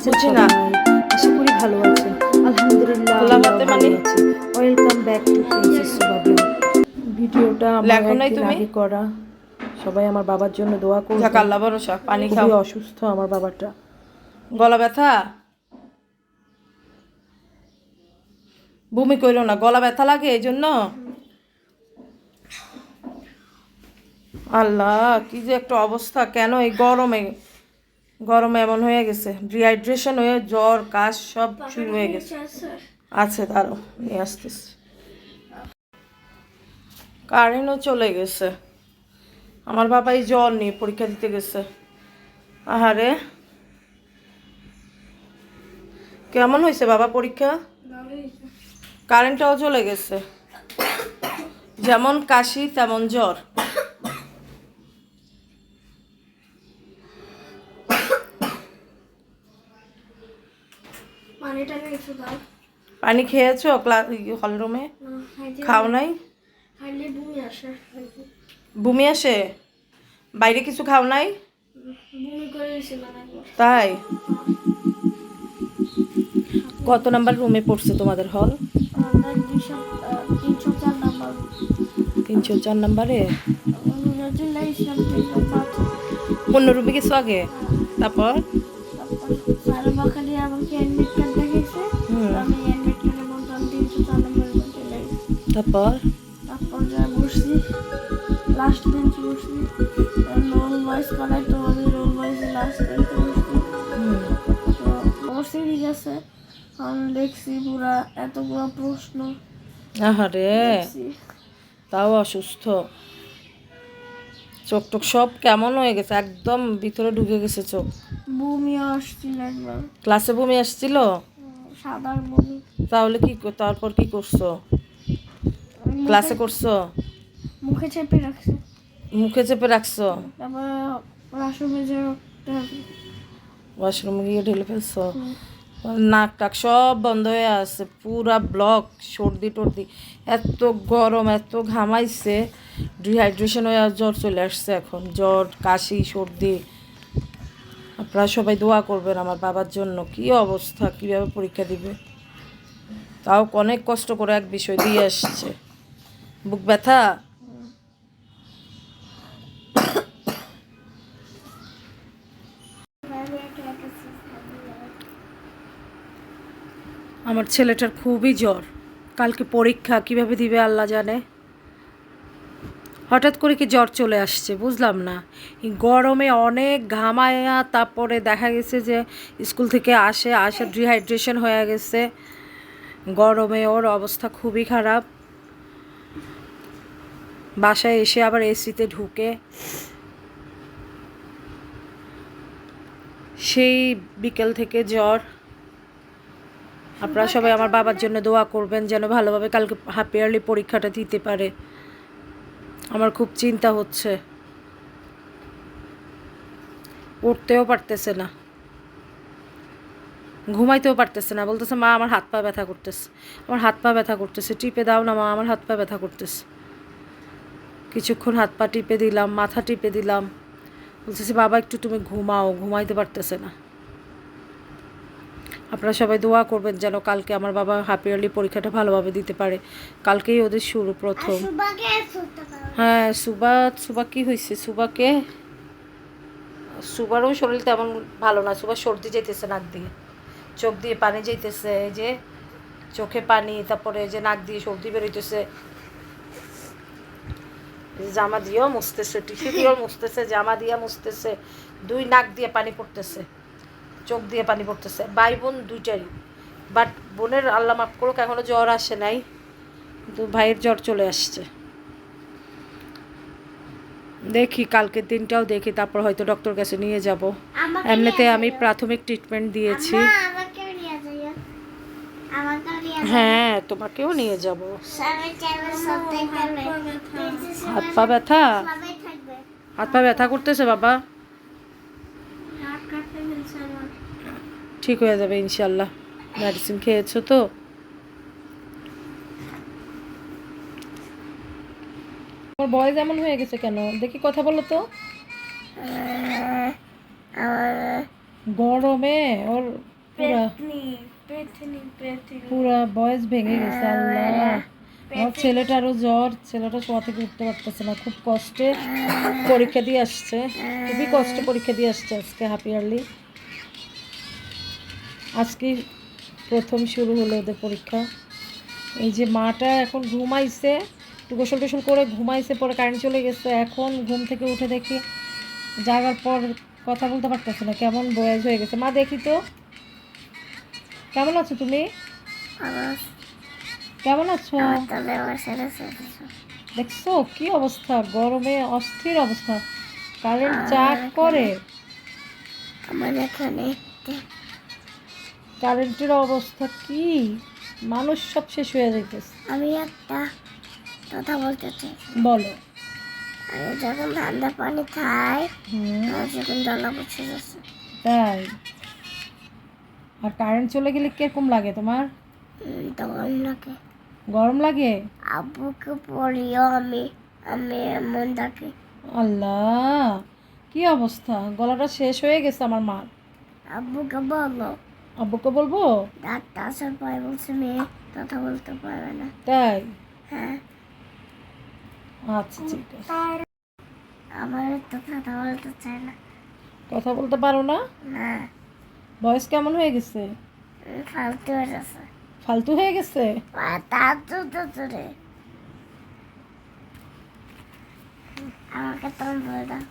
আছেন সবাই? আশা করি ভালো আছেন। আলহামদুলিল্লাহ welcome back to princess Suba blog. ভিডিওটা আমার একদিন আগে করা। সবাই আমার বাবার জন্য দোয়া করবেন। আল্লাহ ভরসা, পানি খাও। খুবই অসুস্থ আমার বাবাটা। গলা ব্যথা, বমি কইরো না, গলা ব্যথা লাগে এই জন্য। আল্লাহ, কি যে একটা অবস্থা! কেন এই গরমে গরমে এমন হয়ে গেছে, ডিহাইড্রেশন হয়ে জ্বর কাশ সব শুরু হয়ে গেছে। আছে, তারও নিয়ে আসতেছি। কারেন্টও চলে গেছে। আমার বাবাই জ্বর নিয়ে পরীক্ষা দিতে গেছে। আহারে, কেমন হয়েছে বাবা পরীক্ষা? কারেন্টটাও চলে গেছে। যেমন কাশি তেমন জ্বর। পানি খেয়েছো হল রুমে? খাও নাই? বমি আসে? বাইরে কিছু খাও নাই? তাই? কত নাম্বার রুমে পড়ছে তোমাদের হল? 304 নাম্বারে। অন্য রুমে কিছু আগে? তারপর তারপর লাস্ট বেঞ্চ বসছি, রোল ওয়াইজ করাই তো আমি রোল ওয়াইজে লাস্ট বেঞ্চে বসছি। বসে ঠিক আছে, আমি দেখছি পুরা এতগুলো প্রশ্ন। আহারে, তাও অসুস্থ। চোখ টোক সব কেমন হয়ে গেছে, একদম ভিতরে ঢুকে গেছে চোখ। বমি আসছিল একবার। ক্লাসে বমি আসছিল? সাদার বমি। তাহলে কি তারপর কি করছো? ক্লাসে করছো? মুখে চেপে রাখছে। মুখে চেপে রাখছো? তারপর ওয়াশরুমে যে ওয়াশরুমে গিয়ে ঢেলে ফেলছো? নাক টাক সব বন্ধ হয়ে আছে, পুরা ব্লক, সর্দি টর্দি। এত গরম, এত ঘামাইছে, ডিহাইড্রেশন হয়ে জ্বর চলে আসছে এখন। জ্বর কাশি সর্দি। আপনারা সবাই দোয়া করবেন আমার বাবার জন্য। কি অবস্থা, কীভাবে পরীক্ষা দিবে? তাও অনেক কষ্ট করে এক বিষয় দিয়ে আসছে। বুক ব্যথা? আমার ছেলেটার খুবই জ্বর। কালকে পরীক্ষা, কিভাবে দিবে আল্লাহ জানে। হঠাৎ করে কি জ্বর চলে আসছে বুঝলাম না। এই গরমে অনেক ঘামায়া, তারপরে দেখা গেছে যে স্কুল থেকে আসে ডিহাইড্রেশন হয়ে গেছে। গরমে ওর অবস্থা খুবই খারাপ। বাসায় এসে আবার এসিতে ঢুকে সেই বিকেল থেকে জ্বর। আপনারা সবাই আমার বাবার জন্য দোয়া করবেন যেন ভালোভাবে কালকে হাফ ইয়ারলি পরীক্ষাটা দিতে পারে। আমার খুব চিন্তা হচ্ছে। উঠতেও পারতেছে না, ঘুমাইতেও পারতেছে না। বলতেছে মা আমার হাত পা ব্যথা করতেছে, আমার হাত পা ব্যথা করতেছে, টিপে দাও না মা, আমার হাত পা ব্যথা করতেছে। কিছুক্ষণ হাত পা টিপে দিলাম, মাথা টিপে দিলাম। বলতেছে বাবা একটু তুমি ঘুমাও, ঘুমাইতে পারতেছে না। আপনারা সবাই দোয়া করবেন যেন কালকে আমার বাবা হাফ ইয়ারলি পরীক্ষাটা ভালোভাবে দিতে পারে। কালকেই ওদের শুরু প্রথম। হ্যাঁ, সুবা কি হয়েছে? সুবারও শরীর তেমন ভালো না। সুবার সর্দি যাইতেছে নাক দিয়ে, চোখ দিয়ে পানি যাইতেছে, এই যে চোখে পানি, তারপরে যে নাক দিয়ে সর্দি বেরোইতেছে। জামা দিয়েও মুছতেছে, টিস্যু দিয়েও মুছতেছে, জামা দিয়ে মুছতেছে, দুই নাক দিয়ে পানি পড়তেছে, চোখ দিয়ে পানি পড়তেছে। ভাই বোন দুইটারই। বাট বোনের আল্লাহ মাফ করুক এখনও জ্বর আসে নাই, কিন্তু ভাইয়ের জ্বর চলে আসছে। দেখি কালকের দিনটাও দেখি, তারপর হয়তো ডক্টর কাছে নিয়ে যাব। এমনিতে আমি প্রাথমিক ট্রিটমেন্ট দিয়েছি। হ্যাঁ, তোমাকেও নিয়ে যাব। হাত পা ব্যথা, হাত পা ব্যথা করতেছে বাবা? ঠিক হয়ে যাবে ইনশাল্লাহ। মেডিসিন খেয়েছো তো? ওর বয়স এমন হয়ে গেছে কেন? দেখি কথা বলো তো। গরমে ওর পুরা পুরা বয়স ভেঙে গেছে। আল্লাহ, আমার ছেলেটারও জ্বর, ছেলেটা শোয়া থেকে উঠতে পারতেছে না, খুব কষ্টে পরীক্ষা দিয়ে আসছে, খুবই কষ্টে পরীক্ষা দিয়ে আসছে আজকে হাফ ইয়ারলি। আজকে প্রথম শুরু হলো ওদের পরীক্ষা। এই যে মাটা এখন ঘুমাইছে, একটু গোসল টোসল করে ঘুমাইছে, পরে কারেন্ট চলে গেছে। এখন ঘুম থেকে উঠে দেখি জাগার পর কথা বলতে পারতেছে না, কেমন বয়স হয়ে গেছে। মা দেখি তো, কেমন আছো তুমি? কেমন আছো? দেখছো কি অবস্থা, গরমে অস্থির অবস্থা, কারেন্ট যা করে। আমার এখানে কারেন্টের অবস্থা কি, মানুষ সব শেষ হয়ে যাইতেছে। আমি একটা কথা বলতে চাই। বলো। আমি যখন ঠান্ডা পানি খাই আমার যখন জ্বালা বসে যাচ্ছে। তাই? আর কারেন্ট চলে গেলে কিরকম লাগে তোমার? তখন লাগে গরম লাগে? আব্বুকে পড়িও আমি আমি এমন ডাকি। আল্লাহ, কি অবস্থা, গলাটা শেষ হয়ে গেছে আমার মা। আব্বুকে বলো, আব্বুকে বলবো? ডাক্তার আসার পরে বলছে মেয়ে কথা বলতে পারবে না। তাই? হ্যাঁ, আচ্ছা ঠিক আছে। আমার তো কথা বলতে চাই না। কথা বলতে পারো না? না, বয়স কেমন হয়ে গেছে? ফালতু হয়ে গেছে। ফালতু হয়ে গেছে? তার জন্য আমাকে তখন বলে দাও।